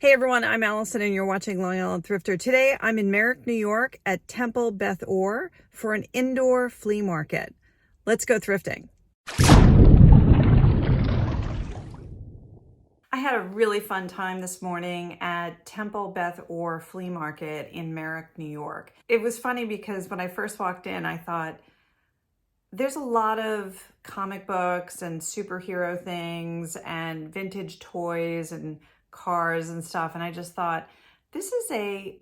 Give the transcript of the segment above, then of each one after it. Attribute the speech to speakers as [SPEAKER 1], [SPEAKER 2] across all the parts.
[SPEAKER 1] Hey everyone, I'm Allison and you're watching Long Island Thrifter. Today I'm in Merrick, New York at Temple Beth Orr for an indoor flea market. Let's go thrifting. I had a really fun time this morning at Temple Beth Orr Flea Market in Merrick, New York. It was funny because when I first walked in, I thought, there's a lot of comic books and superhero things and vintage toys and cars and stuff. And I just thought, this is a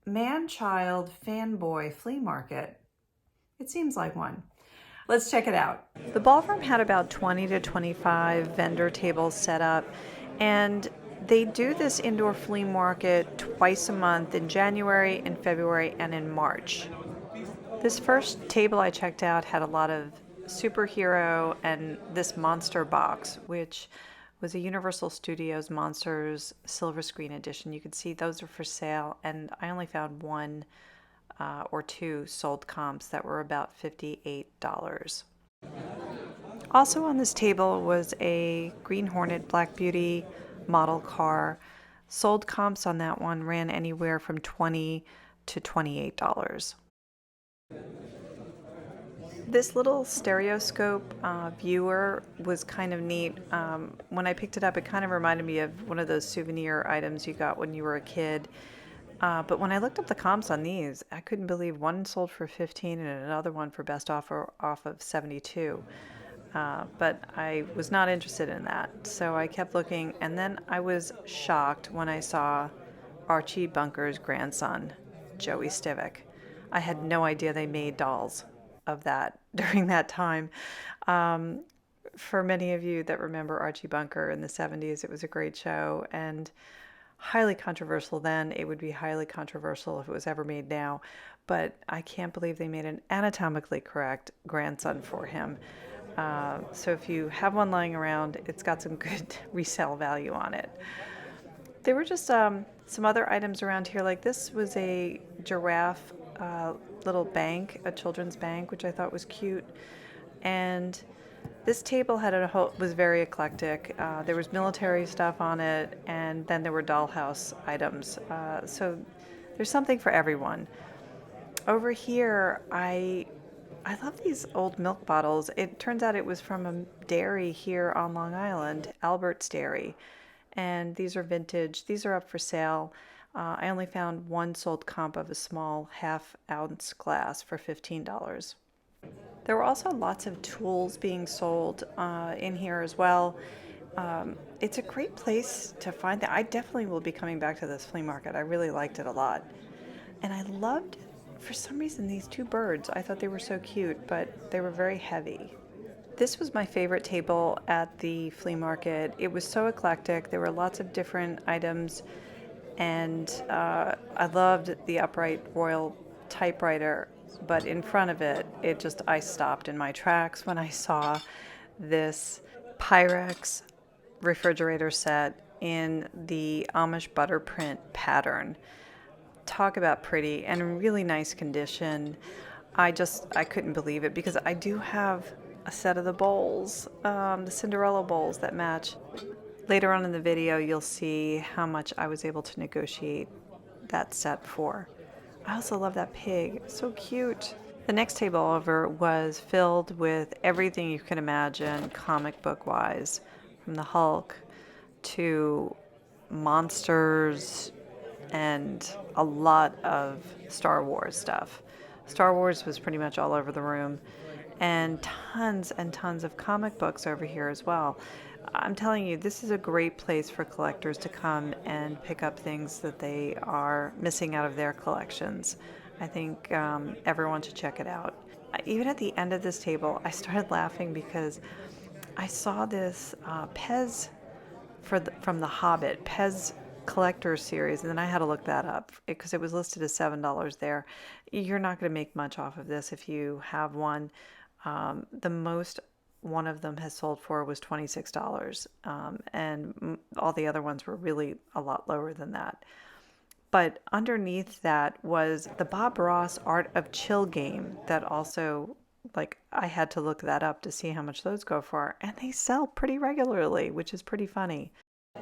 [SPEAKER 1] man-child fanboy flea market. It seems like one. Let's check it out. The ballroom had about 20 to 25 vendor tables set up, and they do this indoor flea market twice a month in January, in February, and in March. This first table I checked out had a lot of superhero and this monster box, which was a Universal Studios Monsters Silver Screen Edition. You could see those are for sale, and I only found one or two sold comps that were about $58. Also on this table was a Green Hornet Black Beauty model car. Sold comps on that one ran anywhere from $20 to $28. This little stereoscope viewer was kind of neat. When I picked it up, it kind of reminded me of one of those souvenir items you got when you were a kid. But when I looked up the comps on these, I couldn't believe one sold for $15 and another one for best offer off of $72. But I was not interested in that, so I kept looking, and then I was shocked when I saw Archie Bunker's grandson, Joey Stivic. I had no idea they made dolls of that during that time. For many of you that remember Archie Bunker in the 70s, it was a great show and highly controversial then. It would be highly controversial if it was ever made now, but I can't believe they made an anatomically correct grandson for him. So if you have one lying around, it's got some good resale value on it. There were just some other items around here, like this was a giraffe little bank, a children's bank, which I thought was cute. And this table had was very eclectic. There was military stuff on it, and then there were dollhouse items. So there's something for everyone. Over here, I love these old milk bottles. It turns out it was from a dairy here on Long Island, Albert's Dairy. And these are vintage. These are up for sale. I only found one sold comp of a small half-ounce glass for $15. There were also lots of tools being sold in here as well. It's a great place to find that. I definitely will be coming back to this flea market. I really liked it a lot. And I loved, for some reason, these two birds. I thought they were so cute, but they were very heavy. This was my favorite table at the flea market. It was so eclectic. There were lots of different items, and I loved the upright royal typewriter, but in front of it, I stopped in my tracks when I saw this Pyrex refrigerator set in the Amish butter print pattern. Talk about pretty and really nice condition. I couldn't believe it because I do have a set of the bowls, the Cinderella bowls that match. Later on in the video, you'll see how much I was able to negotiate that set for. I also love that pig, so cute. The next table over was filled with everything you can imagine comic book wise, from the Hulk to monsters and a lot of Star Wars stuff. Star Wars was pretty much all over the room, and tons of comic books over here as well. I'm telling you, this is a great place for collectors to come and pick up things that they are missing out of their collections. I think everyone should check it out. Even at the end of this table, I started laughing because I saw this Pez from the Hobbit, Pez collector series, and then I had to look that up because it was listed as $7 there. You're not going to make much off of this if you have one. The most one of them has sold for was $26, and all the other ones were really a lot lower than that. But underneath that was the Bob Ross Art of Chill game that also, like, I had to look that up to see how much those go for, and they sell pretty regularly, which is pretty funny.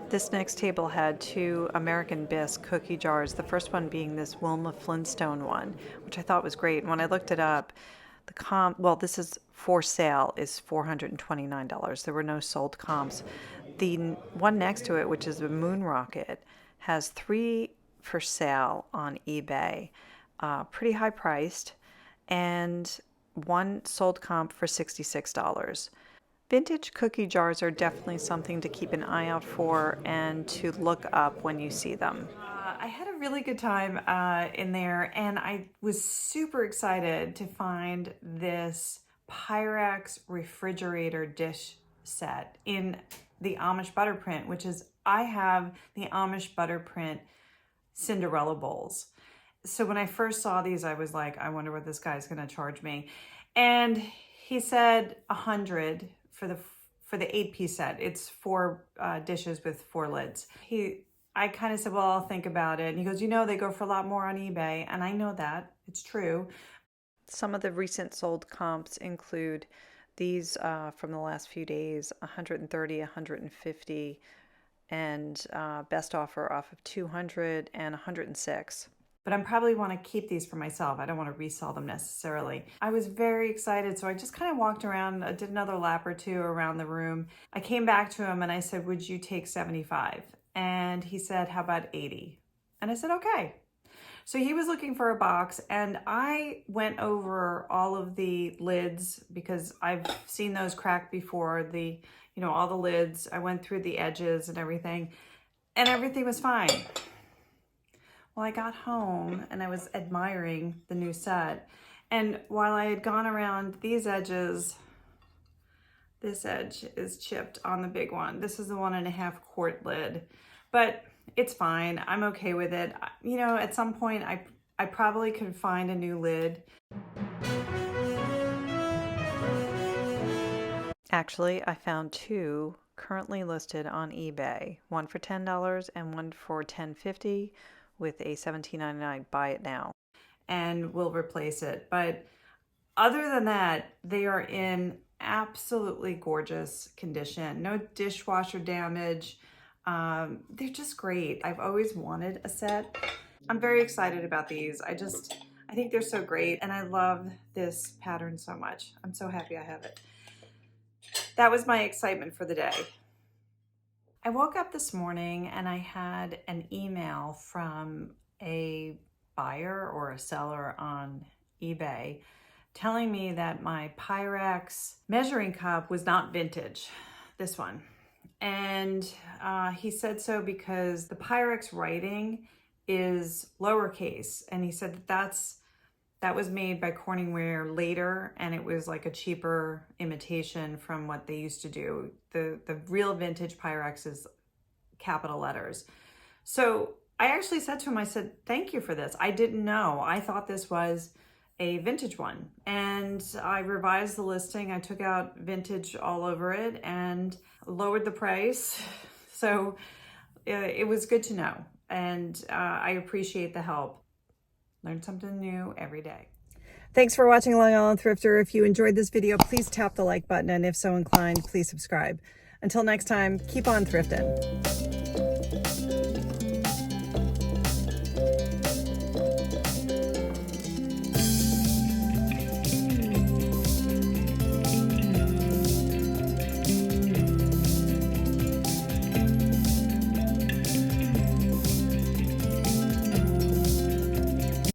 [SPEAKER 1] This next table had 2 American Bisque cookie jars, the first one being this Wilma Flintstone one, which I thought was great. And when I looked it up, the comp, well, this is for sale, is $429. There were no sold comps. The one next to it, which is a Moon Rocket, has 3 for sale on eBay, pretty high priced, and one sold comp for $66. Vintage cookie jars are definitely something to keep an eye out for and to look up when you see them. I had a really good time in there, and I was super excited to find this Pyrex refrigerator dish set in the Amish butter print, which is, I have the Amish butter print Cinderella bowls. So when I first saw these, I was like, I wonder what this guy's gonna charge me. And he said 100 for the 8-piece set. It's 4 dishes with 4 lids. I kind of said, well, I'll think about it. And he goes, you know, they go for a lot more on eBay. And I know that, it's true. Some of the recent sold comps include these from the last few days, 130, 150, and best offer off of 200 and 106. But I probably want to keep these for myself. I don't want to resell them necessarily. I was very excited, so I just kind of walked around, did another lap or 2 around the room. I came back to him and I said, would you take 75? And he said, how about 80? And I said, okay. So he was looking for a box, and I went over all of the lids because I've seen those crack before, all the lids. I went through the edges and everything was fine. Well, I got home and I was admiring the new set. And while I had gone around these edges, this edge is chipped on the big one. This is the 1.5 quart lid, but it's fine. I'm okay with it. At some point I probably could find a new lid. Actually, I found 2 currently listed on eBay, one for $10 and one for $10.50. with a $17.99 buy it now, and we'll replace it. But other than that, they are in absolutely gorgeous condition. No dishwasher damage. They're just great. I've always wanted a set. I'm very excited about these. I think they're so great, and I love this pattern so much. I'm so happy I have it. That was my excitement for the day. I woke up this morning and I had an email from a buyer or a seller on eBay telling me that my Pyrex measuring cup was not vintage, this one. And he said so because the Pyrex writing is lowercase, and he said that was made by Corningware later, and it was like a cheaper imitation from what they used to do. The real vintage Pyrex is capital letters. So I actually said to him, I said, thank you for this. I didn't know. I thought this was a vintage one. And I revised the listing. I took out vintage all over it and lowered the price. So it was good to know. And I appreciate the help. Learn something new every day. Thanks for watching Long Island Thrifter. If you enjoyed this video, please tap the like button, and if so inclined, please subscribe. Until next time, keep on thrifting.